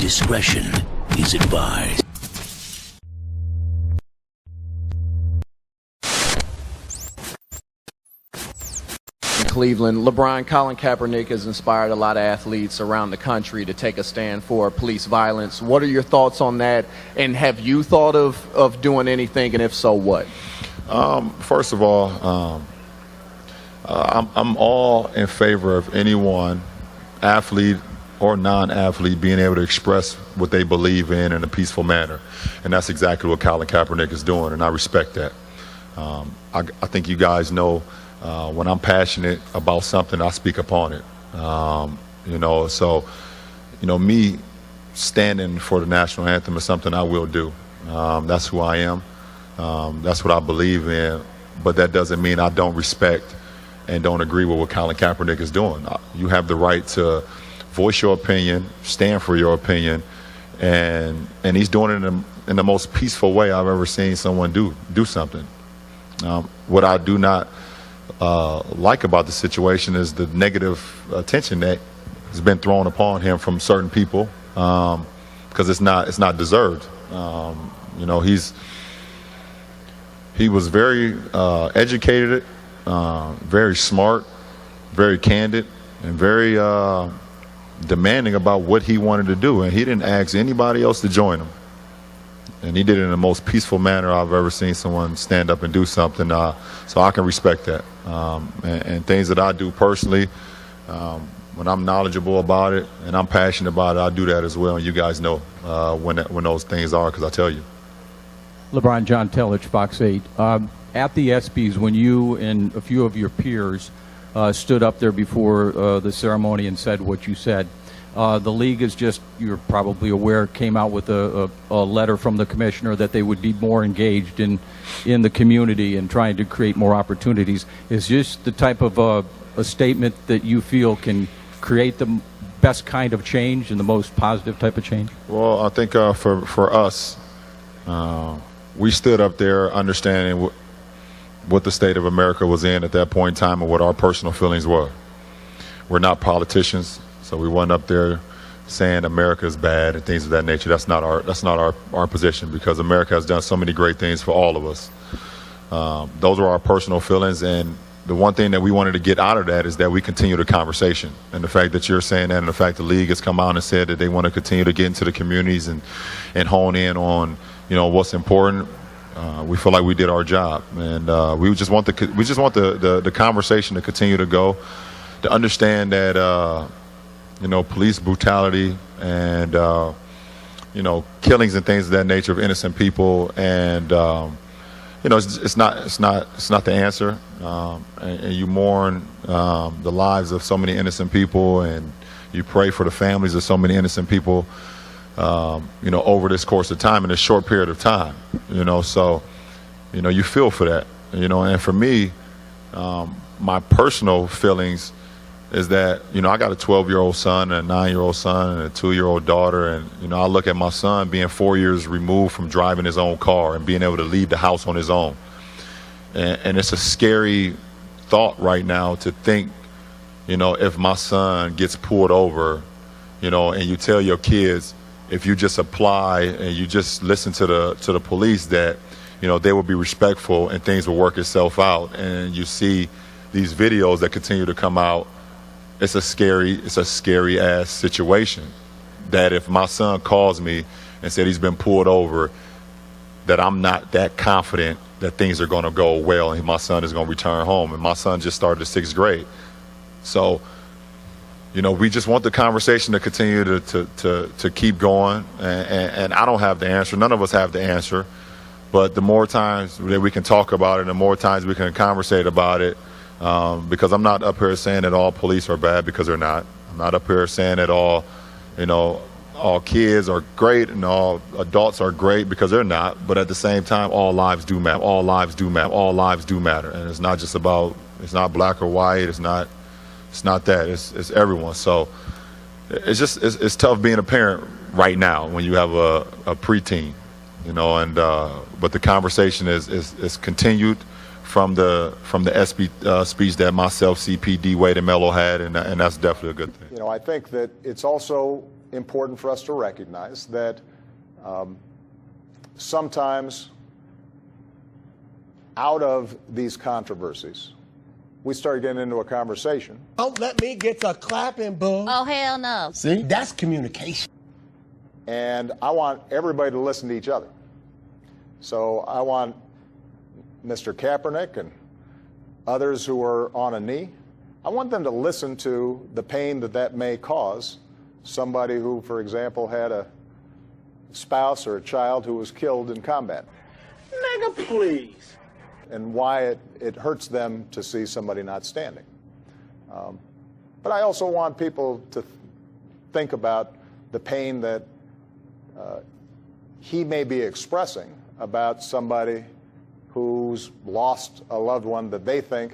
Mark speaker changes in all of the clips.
Speaker 1: Discretion is advised.
Speaker 2: Cleveland, Colin Kaepernick has inspired a lot of athletes around the country to take a stand for police violence. What are your thoughts on that? And have you thought of doing anything? And if so, what?
Speaker 3: First of all, I'm all in favor of anyone, athlete or non-athlete, being able to express what they believe in a peaceful manner. And that's exactly what Colin Kaepernick is doing, and I respect that. I think you guys know when I'm passionate about something, I speak upon it. Me standing for the national anthem is something I will do. That's who I am. That's what I believe in. But that doesn't mean I don't respect and don't agree with what Colin Kaepernick is doing. You have the right to voice your opinion, stand for your opinion, and he's doing it in the most peaceful way I've ever seen someone do something. What I do not like about the situation is the negative attention that has been thrown upon him from certain people, because it's not deserved. He was very educated, very smart, very candid, and very demanding about what he wanted to do, and he didn't ask anybody else to join him. And he did it in the most peaceful manner I've ever seen someone stand up and do something. So I can respect that. And things that I do personally, when I'm knowledgeable about it and I'm passionate about it, I do that as well. And you guys know when those things are, because I tell you.
Speaker 4: LeBron, John Telich, Fox 8. At the ESPYs, when you and a few of your peers stood up there before the ceremony and said what you said, the league is just, you're probably aware, came out with a letter from the commissioner that they would be more engaged in the community and trying to create more opportunities. Is this the type of a statement that you feel can create the best kind of change and the most positive type of change?
Speaker 3: Well, I think for us, we stood up there understanding what the state of America was in at that point in time and what our personal feelings were. We're not politicians. So we went up there saying America is bad and things of that nature. That's not our position, because America has done so many great things for all of us. Those are our personal feelings, and the one thing that we wanted to get out of that is that we continue the conversation. And the fact that you're saying that, and the fact the league has come out and said that they want to continue to get into the communities and hone in on what's important. We feel like we did our job, and we just want the conversation to continue to go, to understand that. Police brutality and, killings and things of that nature of innocent people. And, it's not the answer. And you mourn the lives of so many innocent people, and you pray for the families of so many innocent people, over this course of time, in a short period of time, So, you feel for that, and for me, my personal feelings is that, I got a 12-year-old son and a 9-year-old son and a 2-year-old daughter. And, I look at my son being 4 years removed from driving his own car and being able to leave the house on his own. And it's a scary thought right now to think, if my son gets pulled over, and you tell your kids, if you just apply and you just listen to the police, that, they will be respectful and things will work itself out. And you see these videos that continue to come out. It's a scary ass situation, that if my son calls me and said he's been pulled over, that I'm not that confident that things are going to go well and my son is going to return home. And my son just started the 6th grade. So, we just want the conversation to continue to keep going. And I don't have the answer. None of us have the answer. But the more times that we can talk about it, the more times we can conversate about it, because I'm not up here saying that all police are bad, because they're not. I'm not up here saying that all kids are great and all adults are great, because they're not. But at the same time, all lives do matter. All lives do matter. All lives do matter. And it's not just about, it's not black or white. It's not that. It's everyone. So it's tough being a parent right now when you have a preteen, but the conversation is continued from the SB speech that myself, CP, D. Wade, and Mello had, and that's definitely a good thing.
Speaker 5: I think that it's also important for us to recognize that sometimes out of these controversies, we start getting into a conversation.
Speaker 6: Don't let me get to clapping, boo.
Speaker 7: Oh, hell no.
Speaker 6: See, that's communication.
Speaker 5: And I want everybody to listen to each other. So I want Mr. Kaepernick and others who are on a knee, I want them to listen to the pain that that may cause somebody who, for example, had a spouse or a child who was killed in combat.
Speaker 6: Nigga, please.
Speaker 5: And why it hurts them to see somebody not standing. But I also want people to think about the pain that he may be expressing about somebody who's lost a loved one that they think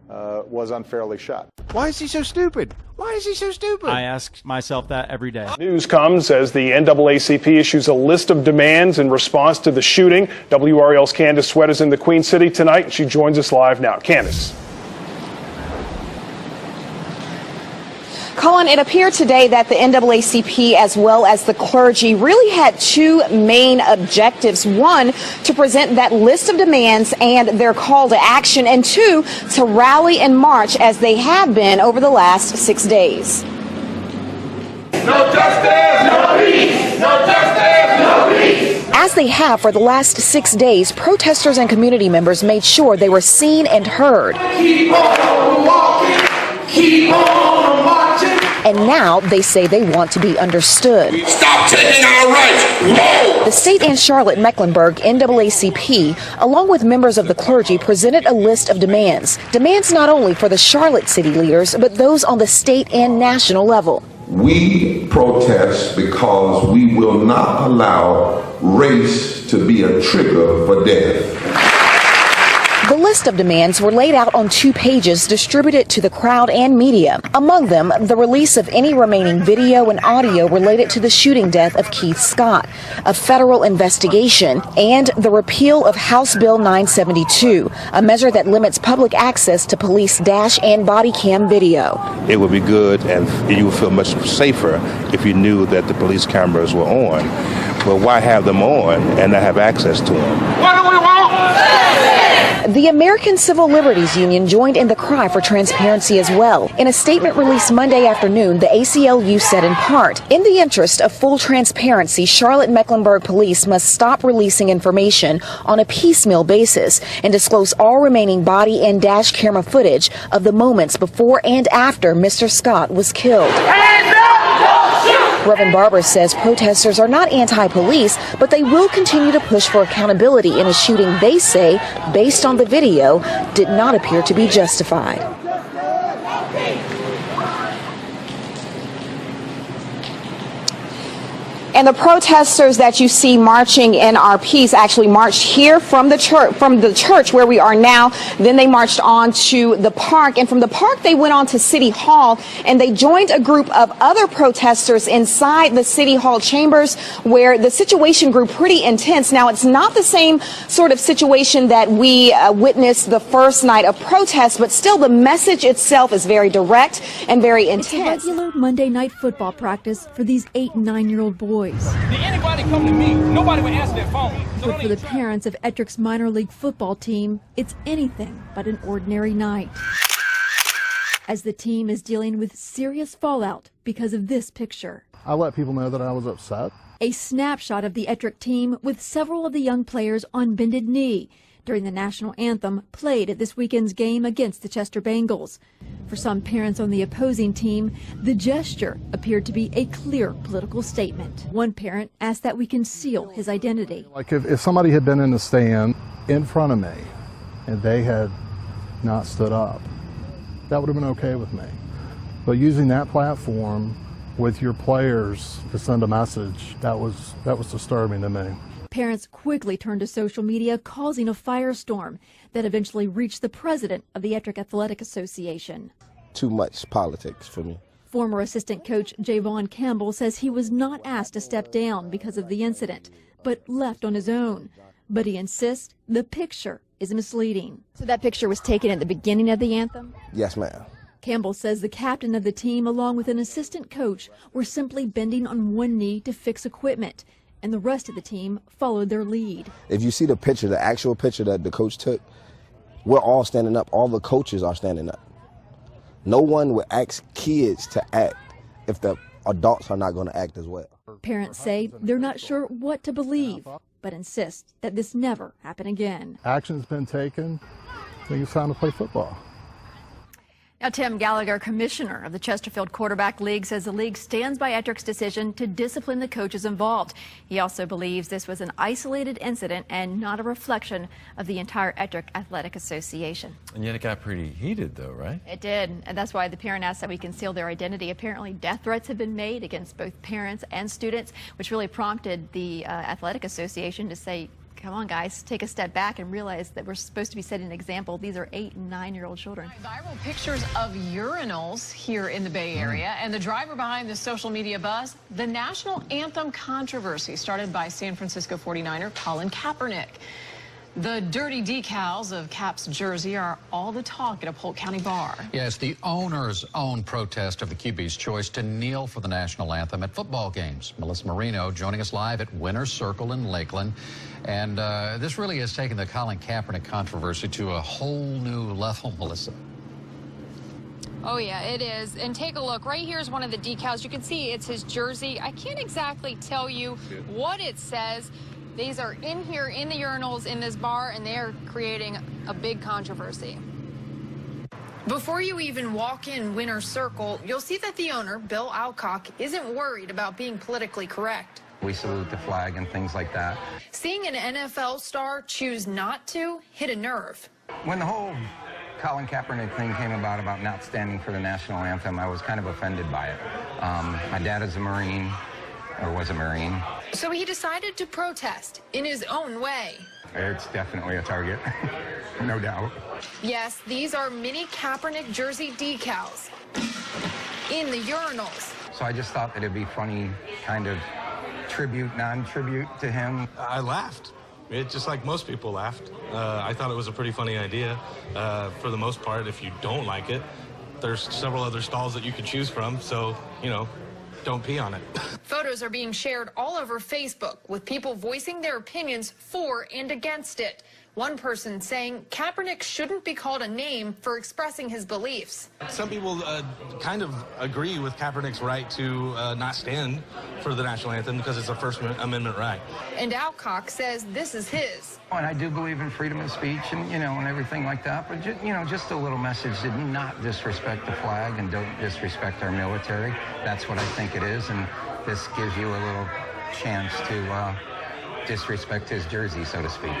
Speaker 5: was unfairly shot.
Speaker 8: Why is he so stupid? Why is he so stupid?
Speaker 9: I ask myself that every day.
Speaker 10: News comes as the NAACP issues a list of demands in response to the shooting. WRL's Candace Sweat is in the Queen City tonight, and she joins us live now. Candace.
Speaker 11: Colin, it appeared today that the NAACP as well as the clergy really had two main objectives. One, to present that list of demands and their call to action, and two, to rally and march as they have been over the last 6 days.
Speaker 6: No justice, no peace. No justice, no peace.
Speaker 11: As they have for the last 6 days, protesters and community members made sure they were seen and heard.
Speaker 6: Keep on walking. Keep on marching.
Speaker 11: And now they say they want to be understood.
Speaker 6: Stop taking our rights. Whoa.
Speaker 11: The state and Charlotte-Mecklenburg NAACP, along with members of the clergy, presented a list of demands. Demands not only for the Charlotte city leaders, but those on the state and national level.
Speaker 12: We protest because we will not allow race to be a trigger for death.
Speaker 11: The list of demands were laid out on 2 pages distributed to the crowd and media. Among them, the release of any remaining video and audio related to the shooting death of Keith Scott, a federal investigation, and the repeal of House Bill 972, a measure that limits public access to police dash and body cam video.
Speaker 13: It would be good and you would feel much safer if you knew that the police cameras were on. But why have them on and not have access to them?
Speaker 6: What do we want?
Speaker 11: The American Civil Liberties Union joined in the cry for transparency as well. In a statement released Monday afternoon, the ACLU said in part, in the interest of full transparency, Charlotte-Mecklenburg police must stop releasing information on a piecemeal basis and disclose all remaining body and dash camera footage of the moments before and after Mr. Scott was killed.
Speaker 6: Hands up, don't shoot.
Speaker 11: Reverend Barber says protesters are not anti-police, but they will continue to push for accountability in a shooting they say, based on the video, did not appear to be justified. And the protesters that you see marching in our piece actually marched here from the church where we are now. Then they marched on to the park, and from the park they went on to City Hall, and they joined a group of other protesters inside the City Hall chambers where the situation grew pretty intense. Now, it's not the same sort of situation that we witnessed the first night of protest, but still the message itself is very direct and very intense.
Speaker 14: It's a regular Monday night football practice for these 8- and 9-year-old boys.
Speaker 15: Did anybody come to me? Nobody would answer their phone.
Speaker 14: But for the parents of Ettrick's minor league football team, it's anything but an ordinary night, as the team is dealing with serious fallout because of this picture.
Speaker 16: I let people know that I was upset.
Speaker 14: A snapshot of the Ettrick team with several of the young players on bended knee during the National Anthem played at this weekend's game against the Chester Bengals. For some parents on the opposing team, the gesture appeared to be a clear political statement. One parent asked that we conceal his identity.
Speaker 16: Like if somebody had been in the stand in front of me and they had not stood up, that would have been okay with me. But using that platform with your players to send a message, that was disturbing to me.
Speaker 14: Parents quickly turned to social media, causing a firestorm that eventually reached the president of the Ettrick Athletic Association.
Speaker 6: Too much politics for me.
Speaker 14: Former assistant coach Javon Campbell says he was not asked to step down because of the incident, but left on his own. But he insists the picture is misleading. So that picture was taken at the beginning of the anthem?
Speaker 6: Yes, ma'am.
Speaker 14: Campbell says the captain of the team, along with an assistant coach, were simply bending on one knee to fix equipment, and the rest of the team followed their lead.
Speaker 7: If you see the picture, the actual picture that the coach took, we're all standing up. All the coaches are standing up. No one would ask kids to act if the adults are not going to act as well.
Speaker 14: Parents say they're not sure what to believe, but insist that this never happen again.
Speaker 16: Action's been taken. I think it's time to play football.
Speaker 14: Now, Tim Gallagher, commissioner of the Chesterfield Quarterback League, says the league stands by Ettrick's decision to discipline the coaches involved. He also believes this was an isolated incident and not a reflection of the entire Ettrick Athletic Association.
Speaker 17: And yet it got pretty heated, though, right?
Speaker 14: It did, and that's why the parent asked that we conceal their identity. Apparently, death threats have been made against both parents and students, which really prompted the Athletic Association to say, come on, guys, take a step back and realize that we're supposed to be setting an example. These are 8- and 9-year-old children.
Speaker 18: Viral pictures of urinals here in the Bay Area, and the driver behind the social media buzz, the National Anthem controversy started by San Francisco 49er Colin Kaepernick. The dirty decals of Cap's jersey are all the talk at a Polk County bar.
Speaker 19: Yes, the owner's own protest of the QB's choice to kneel for the national anthem at football games. Melissa Marino joining us live at Winner's Circle in Lakeland. And this really has taken the Colin Kaepernick controversy to a whole new level, Melissa.
Speaker 20: Oh, yeah, it is. And take a look. Right here is one of the decals. You can see it's his jersey. I can't exactly tell you what it says. These are in here in the urinals in this bar, and they are creating a big controversy. Before you even walk in Winner's Circle, you'll see that the owner, Bill Alcock, isn't worried about being politically correct.
Speaker 21: We salute the flag and things like that.
Speaker 20: Seeing an NFL star choose not to hit a nerve.
Speaker 21: When the whole Colin Kaepernick thing came about not standing for the national anthem, I was kind of offended by it. My dad is a Marine, or was a Marine.
Speaker 20: So he decided to protest in his own way.
Speaker 21: It's definitely a target, no doubt.
Speaker 20: Yes, these are mini Kaepernick jersey decals in the urinals.
Speaker 21: So I just thought that it'd be funny, kind of tribute, non-tribute to him.
Speaker 22: I laughed. It just like most people laughed. I thought it was a pretty funny idea. For the most part, if you don't like it, there's several other stalls that you could choose from. So, you know, don't pee on it.
Speaker 20: Photos are being shared all over Facebook with people voicing their opinions for and against it. One person saying Kaepernick shouldn't be called a name for expressing his beliefs.
Speaker 22: Some people kind of agree with Kaepernick's right to not stand for the national anthem because it's a First Amendment right.
Speaker 20: And Alcock says this is his.
Speaker 21: And I do believe in freedom of speech and, you know, and everything like that. But, just a little message to not disrespect the flag and don't disrespect our military. That's what I think it is. And this gives you a little chance to disrespect his jersey, so to speak.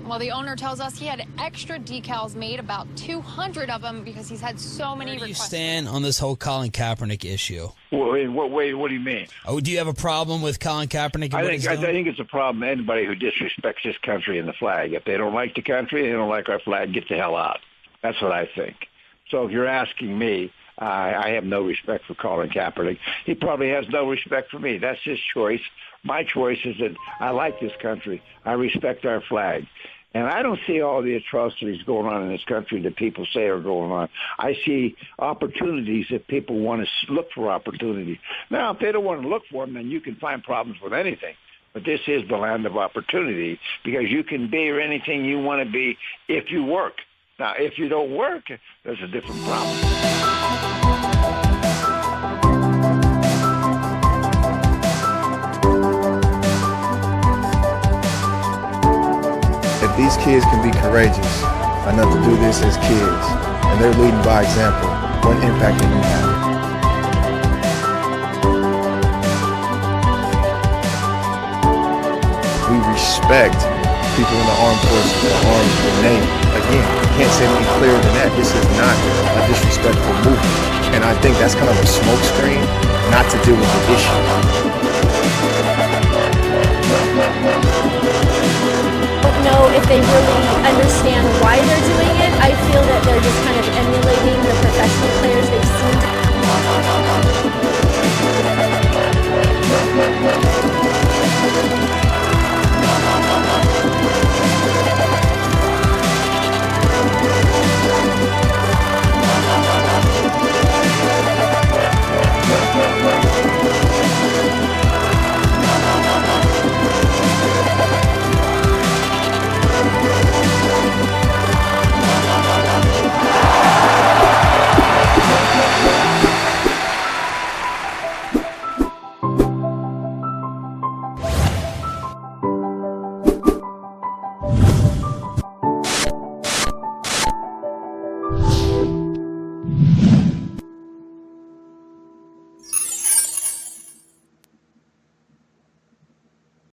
Speaker 20: Well, the owner tells us he had extra decals made, about 200 of them, because he's had so many requests.
Speaker 23: Where do you stand on this whole Colin Kaepernick issue?
Speaker 24: Well, in what way? What do you mean?
Speaker 23: Oh, do you have a problem with Colin Kaepernick?
Speaker 24: I think it's a problem. Anybody who disrespects this country and the flag. If they don't like the country, they don't like our flag, get the hell out. That's what I think. So if you're asking me, I have no respect for Colin Kaepernick. He probably has no respect for me. That's his choice. My choice is that I like this country. I respect our flag. And I don't see all the atrocities going on in this country that people say are going on. I see opportunities if people want to look for opportunities. Now, if they don't want to look for them, then you can find problems with anything. But this is the land of opportunity because you can be anything you want to be if you work. Now, if you don't work, there's a different problem.
Speaker 25: If these kids can be courageous enough to do this as kids, and they're leading by example, what impact can you have? We respect people in the armed forces, the Army, the Navy. Again, you can't say any clearer than that. This is not a disrespectful movement. And I think that's kind of a smokescreen not to deal with the issue.
Speaker 26: Know if they really understand why they're doing it. I feel that they're just kind of emulating the professional players they've seen